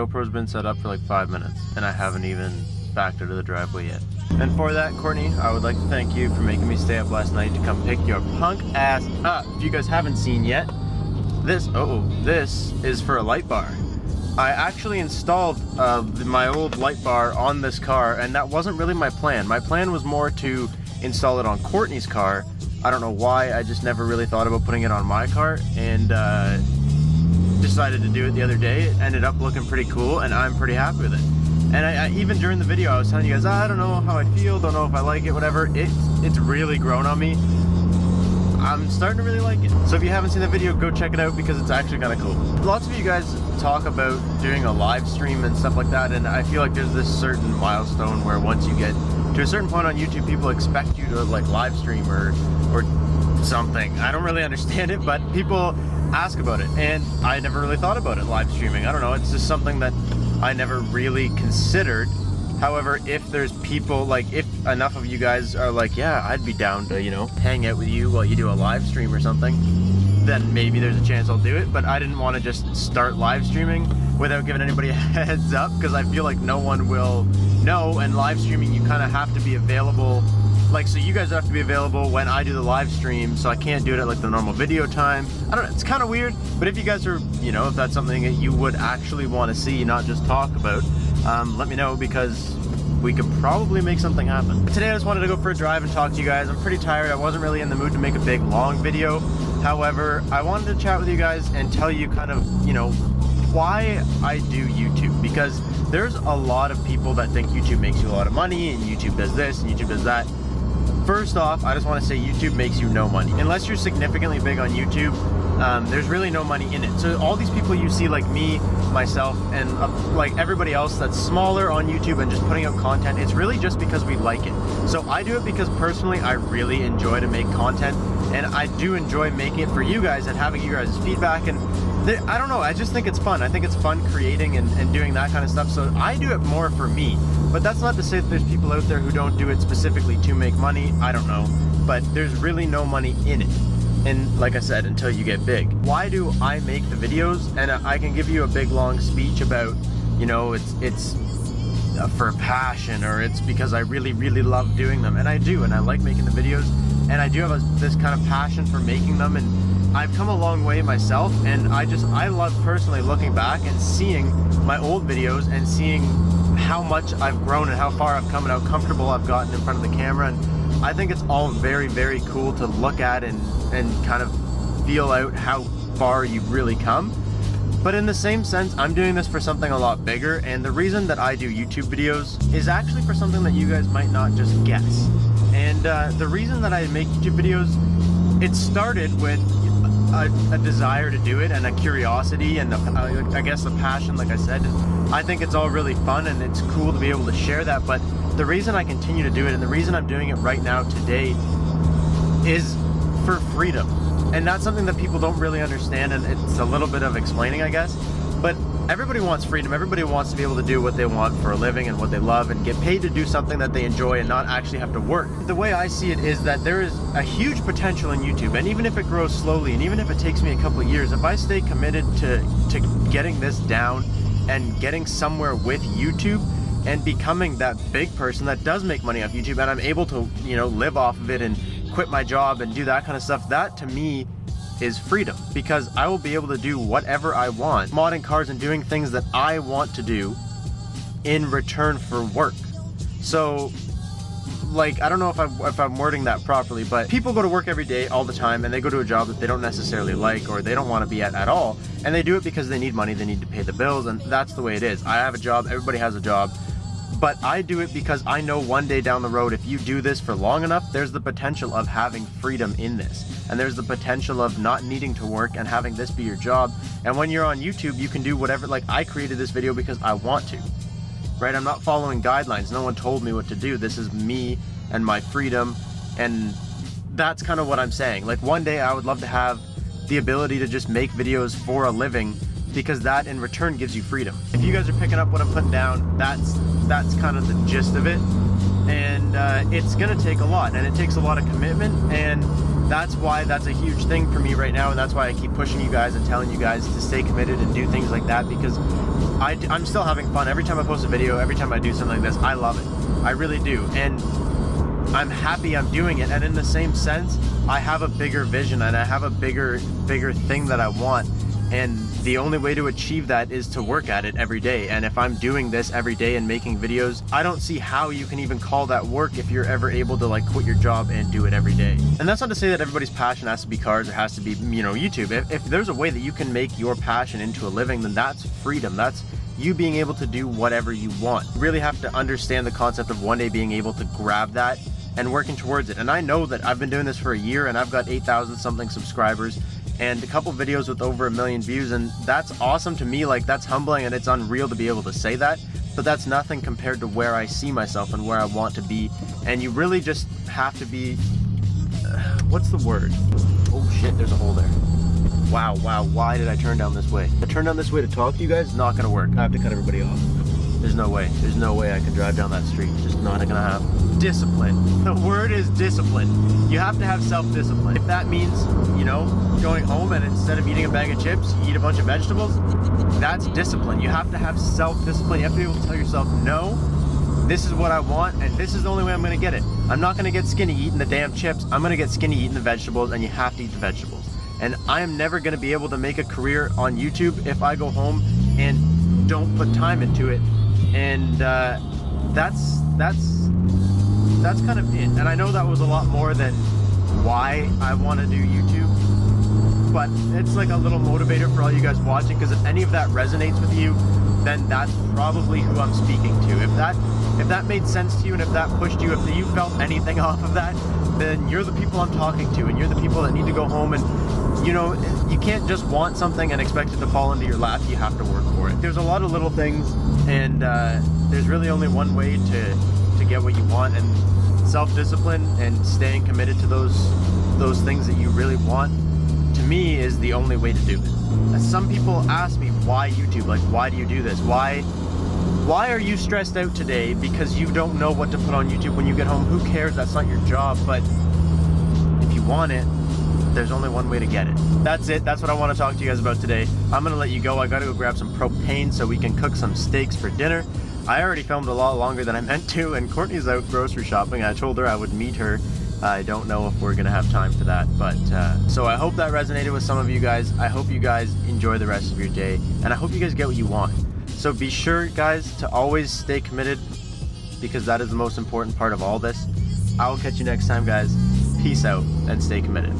GoPro's been set up for like 5 minutes and I haven't even backed out of the driveway yet. And for that, Courtney, I would like to thank you for making me stay up last night to come pick your punk ass up. If you guys haven't seen yet, this is for a light bar. I actually installed my old light bar on this car, and that wasn't really my plan. My plan was more to install it on Courtney's car. I don't know why, I just never really thought about putting it on my car, and decided to do it the other day. It ended up looking pretty cool, and I'm pretty happy with it. And I even during the video, I was telling you guys, I don't know how I feel, don't know if I like it, whatever. It's really grown on me. I'm starting to really like it. So if you haven't seen the video, go check it out because it's actually kind of cool. Lots of you guys talk about doing a live stream and stuff like that, and I feel like there's this certain milestone where once you get to a certain point on YouTube, people expect you to like live stream or something. I don't really understand it, but people ask about it, and I never really thought about it, live streaming. I don't know, it's just something that I never really considered. However, if there's people, like if enough of you guys are like, yeah, I'd be down to, you know, hang out with you while you do a live stream or something, then maybe there's a chance I'll do it. But I didn't want to just start live streaming without giving anybody a heads up, because I feel like no one will know, and live streaming you kind of have to be available. Like, so you guys have to be available when I do the live stream, so I can't do it at like the normal video time. I don't know, it's kind of weird, but if you guys are, you know, if that's something that you would actually want to see, not just talk about, let me know, because we could probably make something happen. Today I just wanted to go for a drive and talk to you guys. I'm pretty tired. I wasn't really in the mood to make a big, long video. However, I wanted to chat with you guys and tell you kind of, you know, why I do YouTube, because there's a lot of people that think YouTube makes you a lot of money and YouTube does this and YouTube does that. First off, I just want to say YouTube makes you no money. Unless you're significantly big on YouTube, there's really no money in it. So all these people you see, like me, myself, and like everybody else that's smaller on YouTube and just putting out content, it's really just because we like it. So I do it because personally I really enjoy to make content, and I do enjoy making it for you guys and having you guys' feedback, and I don't know, I just think it's fun. I think it's fun creating and doing that kind of stuff, so I do it more for me. But that's not to say that there's people out there who don't do it specifically to make money. I don't know, but there's really no money in it. And like I said, until you get big. Why do I make the videos? And I can give you a big long speech about, you know, it's for passion, or it's because I really, really love doing them. And I do, and I like making the videos, and I do have this kind of passion for making them, and I've come a long way myself, and I love personally looking back and seeing my old videos and seeing how much I've grown and how far I've come and how comfortable I've gotten in front of the camera. And I think it's all very, very cool to look at and kind of feel out how far you've really come. But in the same sense, I'm doing this for something a lot bigger, and the reason that I do YouTube videos is actually for something that you guys might not just guess. And the reason that I make YouTube videos, it started with a desire to do it and a curiosity and I guess a passion, like I said. And I think it's all really fun and it's cool to be able to share that, but the reason I continue to do it and the reason I'm doing it right now today is for freedom. And that's something that people don't really understand, and it's a little bit of explaining, I guess. But everybody wants freedom. Everybody wants to be able to do what they want for a living and what they love and get paid to do something that they enjoy and not actually have to work. The way I see it is that there is a huge potential in YouTube, and even if it grows slowly and even if it takes me a couple of years, if I stay committed to getting this down and getting somewhere with YouTube and becoming that big person that does make money off YouTube, and I'm able to, you know, live off of it and quit my job and do that kind of stuff, that to me is freedom, because I will be able to do whatever I want, modding cars and doing things that I want to do in return for work. So, like, I don't know if I'm wording that properly, but people go to work every day all the time, and they go to a job that they don't necessarily like or they don't want to be at all, and they do it because they need money, they need to pay the bills, and that's the way it is. I have a job, everybody has a job, but I do it because I know one day down the road, if you do this for long enough, there's the potential of having freedom in this. And there's the potential of not needing to work and having this be your job. And when you're on YouTube, you can do whatever. Like, I created this video because I want to, right? I'm not following guidelines. No one told me what to do. This is me and my freedom. And that's kind of what I'm saying. Like, one day I would love to have the ability to just make videos for a living, because that in return gives you freedom. If you guys are picking up what I'm putting down, that's kind of the gist of it. and it's gonna take a lot, and it takes a lot of commitment, and that's why that's a huge thing for me right now, and that's why I keep pushing you guys and telling you guys to stay committed and do things like that, because I'm still having fun. Every time I post a video, every time I do something like this, I love it. I really do, and I'm happy I'm doing it. And in the same sense, I have a bigger vision, and I have a bigger thing that I want, and the only way to achieve that is to work at it every day. And if I'm doing this every day and making videos, I don't see how you can even call that work if you're ever able to like quit your job and do it every day. And that's not to say that everybody's passion has to be cars or has to be, you know, YouTube. If there's a way that you can make your passion into a living, then that's freedom. That's you being able to do whatever you want. You really have to understand the concept of one day being able to grab that and working towards it. And I know that I've been doing this for a year, and I've got 8,000 something subscribers and a couple videos with over 1 million views, and that's awesome to me. Like, that's humbling, and it's unreal to be able to say that, but that's nothing compared to where I see myself and where I want to be. And you really just have to be, what's the word? Oh shit, there's a hole there. Wow, why did I turn down this way? I turned down this way to talk to you guys, not gonna work. I have to cut everybody off. There's no way I can drive down that street. It's just not gonna happen. Discipline. The word is discipline. You have to have self-discipline. If that means, you know, going home and instead of eating a bag of chips, you eat a bunch of vegetables, that's discipline. You have to have self-discipline. You have to be able to tell yourself, no, this is what I want, and this is the only way I'm gonna get it. I'm not gonna get skinny eating the damn chips. I'm gonna get skinny eating the vegetables, and you have to eat the vegetables. And I am never gonna be able to make a career on YouTube if I go home and don't put time into it. And that's kind of it. And I know that was a lot more than why I want to do YouTube, but it's like a little motivator for all you guys watching, because if any of that resonates with you, then that's probably who I'm speaking to. If that made sense to you, and if that pushed you, if you felt anything off of that, then you're the people I'm talking to, and you're the people that need to go home. And you know, you can't just want something and expect it to fall into your lap. You have to work for it. There's a lot of little things, and there's really only one way to get what you want, and self-discipline and staying committed to those things that you really want, to me, is the only way to do it. And some people ask me, why YouTube? Like, why do you do this? Why are you stressed out today because you don't know what to put on YouTube when you get home? Who cares? That's not your job. But if you want it, there's only one way to get it. That's it. That's what I want to talk to you guys about today. I'm gonna let you go. I gotta go grab some propane so we can cook some steaks for dinner. I already filmed a lot longer than I meant to, and Courtney's out grocery shopping. I told her I would meet her. I don't know if we're gonna have time for that, but so I hope that resonated with some of you guys. I hope you guys enjoy the rest of your day, and I hope you guys get what you want. So be sure, guys, to always stay committed, because that is the most important part of all this. I will catch you next time, guys. Peace out, and stay committed.